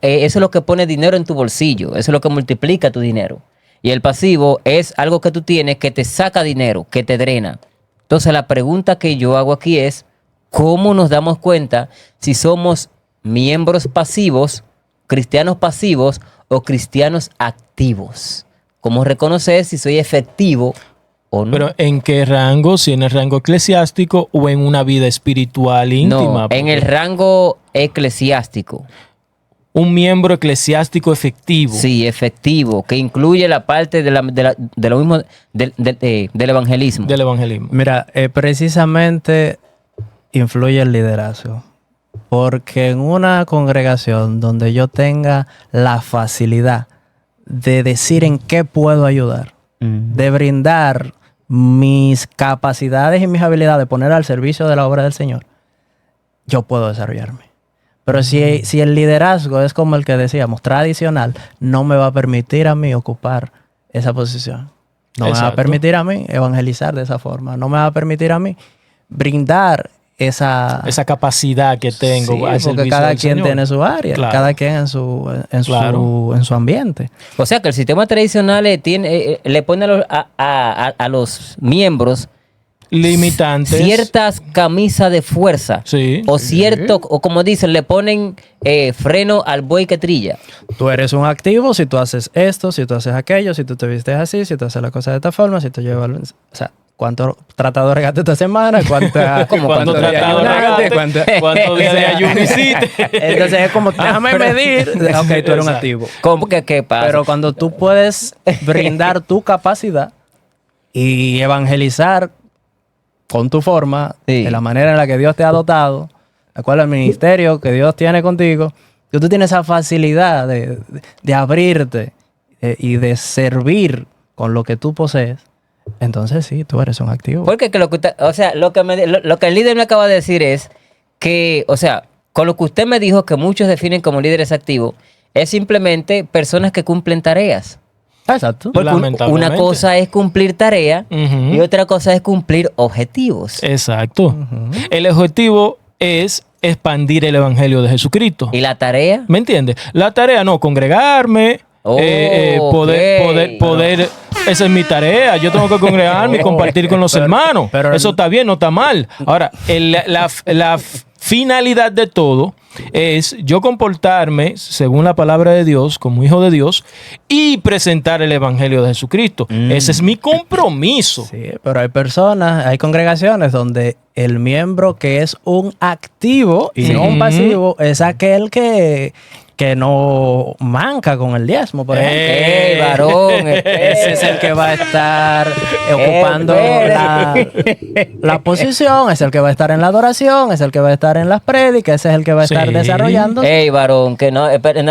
es lo que pone dinero en tu bolsillo, eso es lo que multiplica tu dinero. Y el pasivo es algo que tú tienes que te saca dinero, que te drena. Entonces la pregunta que yo hago aquí es, ¿cómo nos damos cuenta si somos miembros pasivos, cristianos pasivos o cristianos activos? ¿Cómo reconocer si soy efectivo o no? Pero ¿en qué rango? ¿Si en el rango eclesiástico o en una vida espiritual íntima? No, en el rango eclesiástico. Un miembro eclesiástico efectivo. Sí, efectivo, que incluye la parte de lo mismo del evangelismo. Del evangelismo. Mira, precisamente influye el liderazgo. Porque en una congregación donde yo tenga la facilidad de decir en qué puedo ayudar, de brindar mis capacidades y mis habilidades, poner al servicio de la obra del Señor, yo puedo desarrollarme. Pero si el liderazgo es como el que decíamos, tradicional, no me va a permitir a mí ocupar esa posición. No me va a permitir a mí evangelizar de esa forma. No me va a permitir a mí brindar esa capacidad que tengo. Sí, porque cada quien tiene su área, cada quien en su ambiente. O sea que el sistema tradicional le pone a los miembros limitantes, ciertas camisas de fuerza, o como dicen, le ponen freno al buey que trilla. Tú eres un activo si tú haces esto, si tú haces aquello, si tú te vistes así, si tú haces la cosa de esta forma, si tú llevas, o sea, ¿cuántos tratadores regaste esta semana? ¿Cuántos días de ayuno hiciste? Entonces es como, déjame medir. Ok, tú eres un activo. ¿Cómo que qué pasa? Pero cuando tú puedes brindar tu capacidad y evangelizar con tu forma, de la manera en la que Dios te ha dotado, la cual el ministerio que Dios tiene contigo, tú tienes esa facilidad de abrirte y de servir con lo que tú posees. Entonces sí, tú eres un activo. Porque lo que el líder me acaba de decir es que, o sea, con lo que usted me dijo que muchos definen como líderes activos, es simplemente personas que cumplen tareas. Exacto. Porque una cosa es cumplir tareas y otra cosa es cumplir objetivos. Exacto. El objetivo es expandir el evangelio de Jesucristo. ¿Y la tarea? ¿Me entiendes? La tarea no, congregarme, poder. Esa es mi tarea. Yo tengo que congregarme y compartir con los hermanos. Pero eso está bien, no está mal. Ahora, la finalidad de todo es yo comportarme según la palabra de Dios, como hijo de Dios, y presentar el evangelio de Jesucristo. Ese es mi compromiso. Sí, pero hay congregaciones donde el miembro que es un activo y no un pasivo es aquel que no manca con el diezmo, por ejemplo. Varón! Ese es el que va a estar ocupando la posición, es el que va a estar en la adoración, es el que va a estar en las prédicas, ese es el que va a estar desarrollando. Varón! Que no, espere. O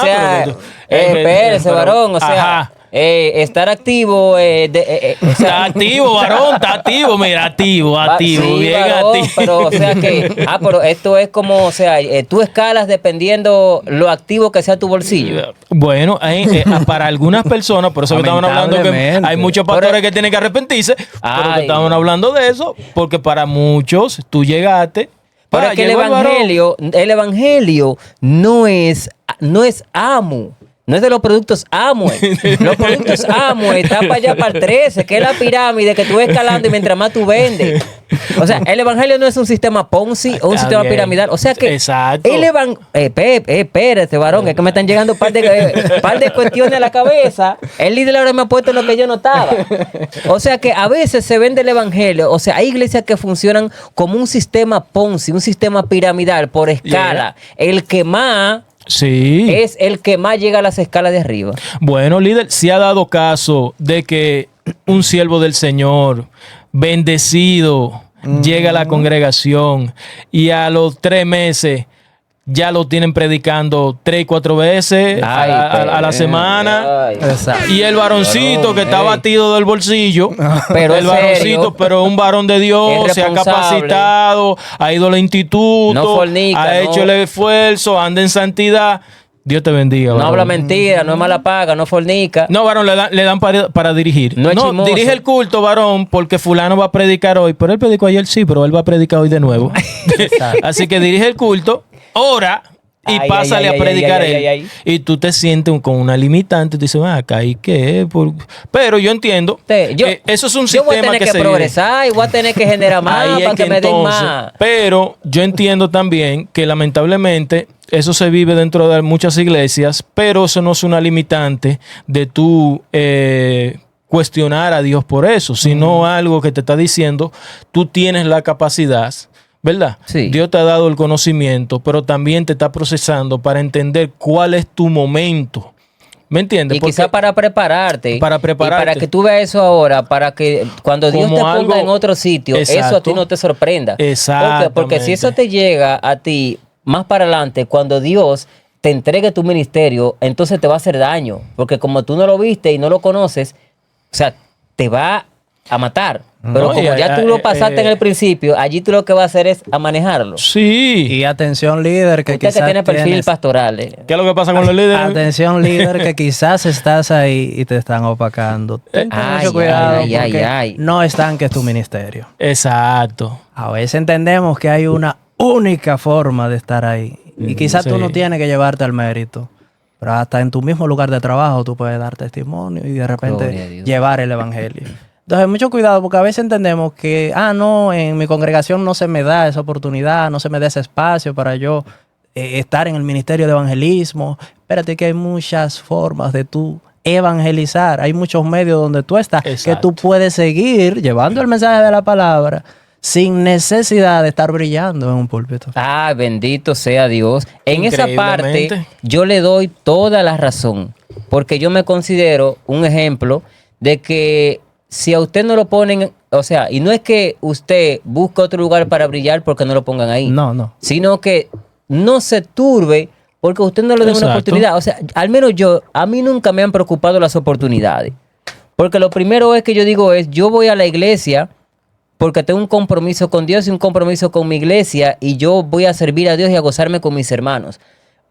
sea, espérese, varón, o sea... Ajá. Estar activo, está activo, varón, está activo, mira, activo, sí, bien varón, activo. Pero, o sea que, pero esto es como, o sea, tú escalas dependiendo lo activo que sea tu bolsillo. Bueno, para algunas personas, por eso que estaban hablando que hay muchos pastores que tienen que arrepentirse, pero que estaban hablando de eso, porque para muchos tú llegaste. Pero es que el evangelio no es amo. No es de los productos Amway. Los productos Amway están para allá, para el 13, que es la pirámide que tú vas escalando y mientras más tú vendes. O sea, el evangelio no es un sistema Ponzi o un sistema piramidal. O sea que exacto. El evangelio... espérate, varón, es que me están llegando un par de cuestiones a la cabeza. El líder ahora me ha puesto lo que yo notaba. O sea que a veces se vende el evangelio. O sea, hay iglesias que funcionan como un sistema Ponzi, un sistema piramidal por escala. El que más... Sí. Es el que más llega a las escalas de arriba. Bueno, líder, sí ha dado caso de que un siervo del Señor, bendecido, llega a la congregación y a los 3 meses ya lo tienen predicando 3 y 4 veces a la semana. Y el varoncito que está batido del bolsillo, pero pero un varón de Dios, se ha capacitado, ha ido al instituto, no fornica, ha hecho el esfuerzo, anda en santidad. Dios te bendiga. No habla mentira, no es mala paga, no fornica. No, varón, le dan para dirigir. No es chismoso. Dirige el culto, varón, porque fulano va a predicar hoy. Pero él predicó ayer, sí, pero él va a predicar hoy de nuevo. Así que dirige el culto, ora y pásale a predicar él. Y tú te sientes con una limitante y te dices, acá, ¿y qué? Pero yo entiendo. Eso es un sistema que voy a tener que progresar y voy a tener que generar más para que me den más. Pero yo entiendo también que lamentablemente eso se vive dentro de muchas iglesias, pero eso no es una limitante de tú cuestionar a Dios por eso, sino algo que te está diciendo, tú tienes la capacidad, ¿verdad? Sí. Dios te ha dado el conocimiento, pero también te está procesando para entender cuál es tu momento. ¿Me entiendes? Y quizá para prepararte. Para prepararte. Y para que tú veas eso ahora, para que cuando Dios te ponga en otro sitio, eso a ti no te sorprenda. Exacto. Porque si eso te llega a ti más para adelante, cuando Dios te entregue tu ministerio, entonces te va a hacer daño. Porque como tú no lo viste y no lo conoces, o sea, te va a matar. Pero como ya tú lo pasaste en el principio, allí tú lo que vas a hacer es a manejarlo. Sí. Y atención, líder, que usted quizás que tiene perfil pastoral. ¿Qué es lo que pasa con los líderes? Atención, líder, que quizás estás ahí y te están opacando. Ten mucho cuidado porque no estanques tu ministerio. Exacto. A veces entendemos que hay una única forma de estar ahí. Y quizás tú no tienes que llevarte al mérito. Pero hasta en tu mismo lugar de trabajo tú puedes dar testimonio y de repente llevar el evangelio. Entonces, mucho cuidado porque a veces entendemos que, no, en mi congregación no se me da esa oportunidad, no se me da ese espacio para yo estar en el ministerio de evangelismo. Espérate que hay muchas formas de tú evangelizar. Hay muchos medios donde tú estás que tú puedes seguir llevando el mensaje de la palabra sin necesidad de estar brillando en un púlpito. Bendito sea Dios. En esa parte yo le doy toda la razón, porque yo me considero un ejemplo de que si a usted no lo ponen, o sea, y no es que usted busque otro lugar para brillar porque no lo pongan ahí. No. Sino que no se turbe porque usted no le da una oportunidad. O sea, al menos a mí nunca me han preocupado las oportunidades. Porque lo primero es que yo digo yo voy a la iglesia porque tengo un compromiso con Dios y un compromiso con mi iglesia y yo voy a servir a Dios y a gozarme con mis hermanos.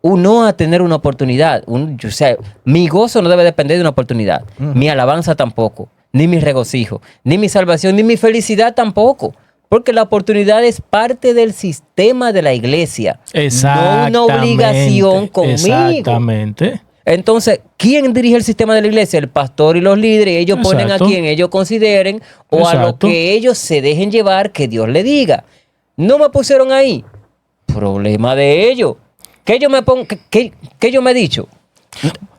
No a tener una oportunidad. O sea, mi gozo no debe depender de una oportunidad. Mi alabanza tampoco. Ni mi regocijo, ni mi salvación, ni mi felicidad tampoco. Porque la oportunidad es parte del sistema de la iglesia. Exactamente. No una obligación conmigo. Exactamente. Entonces, ¿quién dirige el sistema de la iglesia? El pastor y los líderes. Ellos ponen a quien ellos consideren o a lo que ellos se dejen llevar que Dios le diga. No me pusieron ahí. Problema de ellos. ¿Qué yo me he dicho?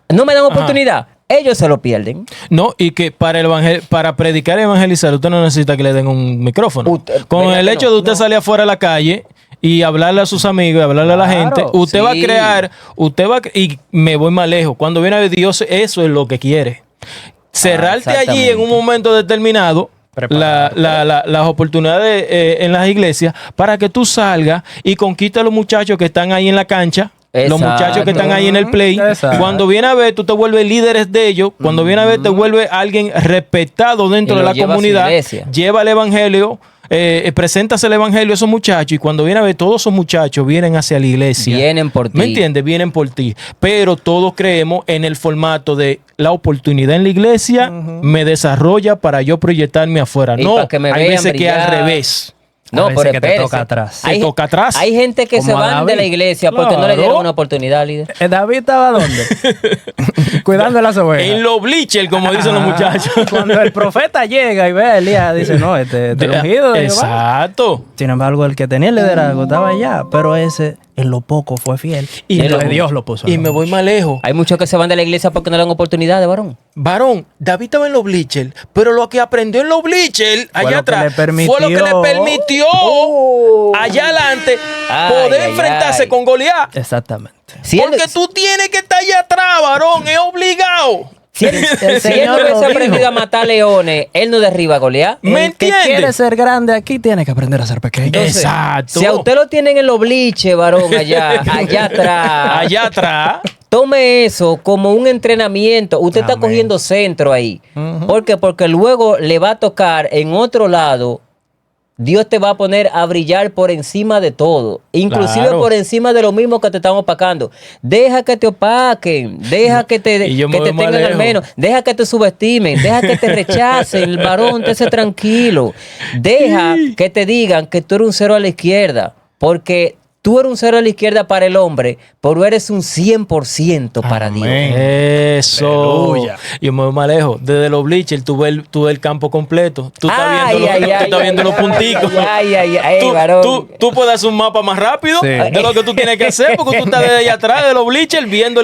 No me dan oportunidad. Ellos se lo pierden. No, y que para predicar y evangelizar, usted no necesita que le den un micrófono. Con el hecho de usted salir afuera a la calle y hablarle a sus amigos, y hablarle a la gente, usted va a crear, y me voy más lejos. Cuando viene a ver Dios, eso es lo que quiere. Cerrarte allí en un momento determinado, las oportunidades en las iglesias, para que tú salgas y conquistes a los muchachos que están ahí en la cancha. Los muchachos que están ahí en el play. Cuando viene a ver, tú te vuelves líderes de ellos. Cuando viene a ver, te vuelves alguien respetado dentro de la comunidad. Lleva el evangelio, preséntase el evangelio a esos muchachos. Y cuando viene a ver, todos esos muchachos vienen hacia la iglesia. Vienen por ti. ¿Me entiendes? Vienen por ti. Pero todos creemos en el formato de la oportunidad en la iglesia me desarrolla para yo proyectarme afuera. Y no, hay veces que al revés. No, pero que te toca atrás. Te toca atrás. Hay gente que se van de la iglesia porque no le dieron una oportunidad, líder. ¿David estaba dónde? Cuidando las ovejas. En los bleachers, como dicen los muchachos. Cuando el profeta llega y ve a Elías, dice, no, este ungido de Jehová. Exacto. Sin embargo, el que tenía el liderazgo estaba allá, pero ese en lo poco fue fiel. Y Dios lo puso. Y me voy más lejos. Hay muchos que se van de la iglesia porque no le dan oportunidades, varón. Varón, David estaba en los bleachers, pero lo que aprendió en los bleachers, allá atrás, fue lo que le permitió allá adelante poder enfrentarse con Goliat. Exactamente. Porque tú tienes que estar allá atrás, varón, es obligado. Si él no hubiese aprendido a matar leones, él no derriba a Goliat. ¿Me entiendes? Que quiere ser grande aquí tiene que aprender a ser pequeño. Entonces, exacto. Si a usted lo tienen en los bleachers, varón, allá atrás. Allá atrás. Tome eso como un entrenamiento. Usted está cogiendo centro ahí. ¿Por qué? Porque luego le va a tocar en otro lado Dios te va a poner a brillar por encima de todo, inclusive por encima de lo mismo que te están opacando. Deja que te opaquen, deja que te tengan al menos, deja que te subestimen, deja que te rechacen, el varón, te hace tranquilo. Deja que te digan que tú eres un cero a la izquierda, porque tú eres un cero a la izquierda para el hombre, pero eres un 100% para Dios. Eso. Aleluya. Yo me voy más lejos. Desde los bleachers tú ves el campo completo. Tú estás viendo los punticos. Tú puedes hacer un mapa más rápido de lo que tú tienes que hacer, porque tú estás desde allá atrás de los bleachers viendo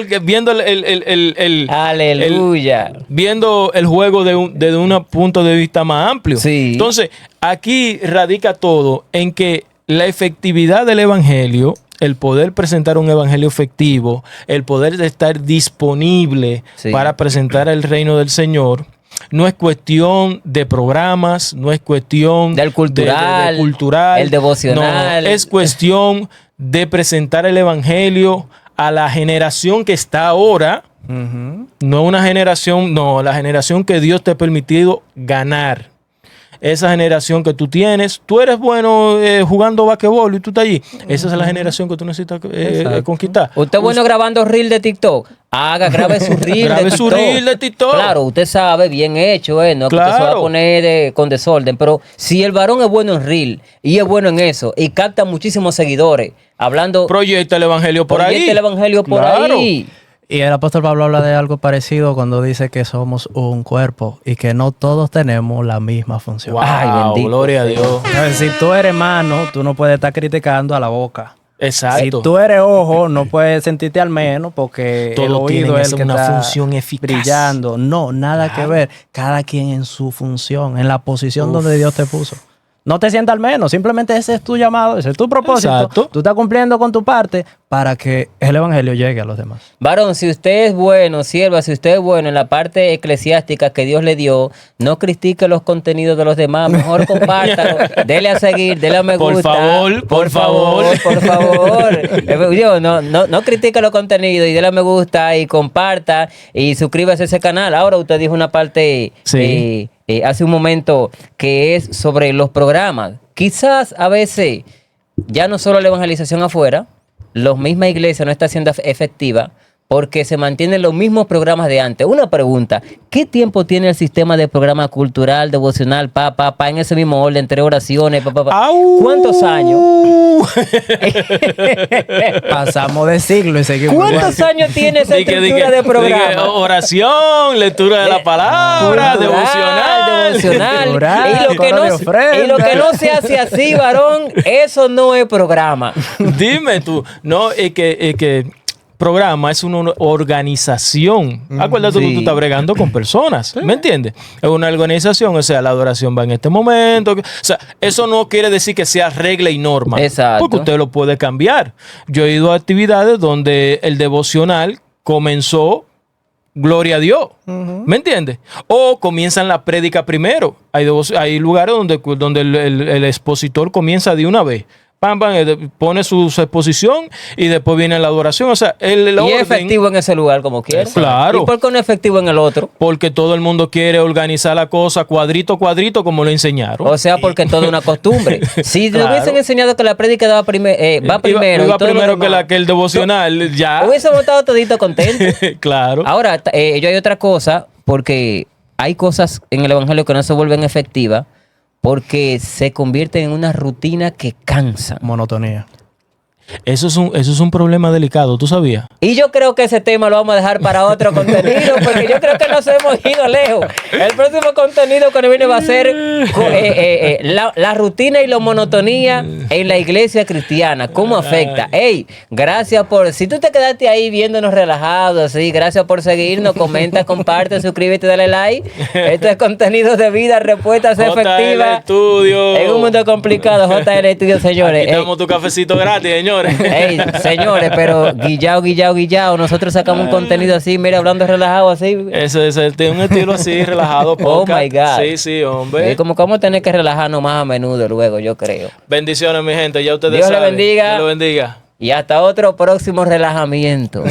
Aleluya. Viendo el juego desde un punto de vista más amplio. Sí. Entonces, aquí radica todo en que la efectividad del evangelio, el poder presentar un evangelio efectivo, el poder estar disponible para presentar el reino del Señor, no es cuestión de programas, no es cuestión del cultural, de cultural, el devocional. No, es cuestión de presentar el evangelio a la generación que está ahora. No una generación, no, la generación que Dios te ha permitido ganar. Esa generación que tú tienes, tú eres bueno jugando basquetbol y tú estás allí. Esa es la generación que tú necesitas conquistar. Usted es bueno grabando reel de TikTok. Grabe su reel de TikTok. Claro, usted sabe, bien hecho, no que usted se va a poner con desorden. Pero si el varón es bueno en reel y es bueno en eso y capta muchísimos seguidores, hablando... Proyecta el evangelio por ahí. Y el apóstol Pablo habla de algo parecido cuando dice que somos un cuerpo y que no todos tenemos la misma función. Wow, ay, bendito, gloria a Dios. Si tú eres mano, tú no puedes estar criticando a la boca. Exacto. Si tú eres ojo, no puedes sentirte al menos porque todo el oído es el que una está función eficaz. Brillando. No, nada que ver. Cada quien en su función, en la posición donde Dios te puso. No te sientas al menos, simplemente ese es tu llamado, ese es tu propósito. Exacto. Tú estás cumpliendo con tu parte para que el evangelio llegue a los demás. Varón, si usted es bueno, sierva, si usted es bueno en la parte eclesiástica que Dios le dio, no critique los contenidos de los demás, mejor compártalo, dele a seguir, dele a me gusta. Por favor. Yo, no critique los contenidos y dele a me gusta y comparta y suscríbase a ese canal. Ahora usted dijo una parte... Sí. Hace un momento que es sobre los programas. Quizás a veces ya no solo la evangelización afuera, la misma iglesia no está siendo efectiva porque se mantienen los mismos programas de antes. Una pregunta, ¿qué tiempo tiene el sistema de programa cultural, devocional, en ese mismo orden, entre oraciones, ¿Cuántos años? Pasamos de siglo y seguimos. ¿Cuántos años tiene esa estructura de programa? Oración, lectura de la palabra, devocional. Y lo que no se hace así, varón, eso no es programa. Dime tú, no, es que programa es una organización. Acuérdate que tú estás bregando con personas, ¿me entiendes? Es una organización, o sea, la adoración va en este momento. O sea, eso no quiere decir que sea regla y norma. Exacto. Porque usted lo puede cambiar. Yo he ido a actividades donde el devocional comenzó, gloria a Dios, ¿me entiendes? O comienzan la prédica primero. Hay lugares donde el expositor comienza de una vez. Pone su exposición y después viene la adoración. O sea, el orden, es efectivo en ese lugar como quiera. Claro. ¿Y por qué no es efectivo en el otro? Porque todo el mundo quiere organizar la cosa cuadrito, como lo enseñaron. O sea, porque todo es una costumbre. Si le hubiesen enseñado que la prédica va primero. Iba primero que el devocional, ya. Hubiésemos estado todito contentos. Claro. Ahora, yo hay otra cosa, porque hay cosas en el evangelio que no se vuelven efectivas porque se convierten en una rutina que cansa. Monotonía. Eso es un problema delicado, ¿tú sabías? Y yo creo que ese tema lo vamos a dejar para otro contenido, porque yo creo que nos hemos ido lejos. El próximo contenido que viene va a ser la rutina y la monotonía en la iglesia cristiana. ¿Cómo afecta? Gracias si tú te quedaste ahí viéndonos relajados, ¿sí? Gracias por seguirnos, comenta, comparte, suscríbete, dale like. Esto es contenido de vida, respuestas efectivas. Estudio. En un mundo complicado, JL Estudio, señores. Aquí damos tu cafecito gratis, señores. Señores, pero guillao. Nosotros sacamos un contenido así, mira, hablando relajado así. Ese es un estilo así, relajado. Oh my God. Sí, hombre. Como que vamos a tener que relajarnos más a menudo luego, yo creo. Bendiciones, mi gente. Ya ustedes Dios saben. le bendiga. Dios le bendiga. Y hasta otro próximo relajamiento.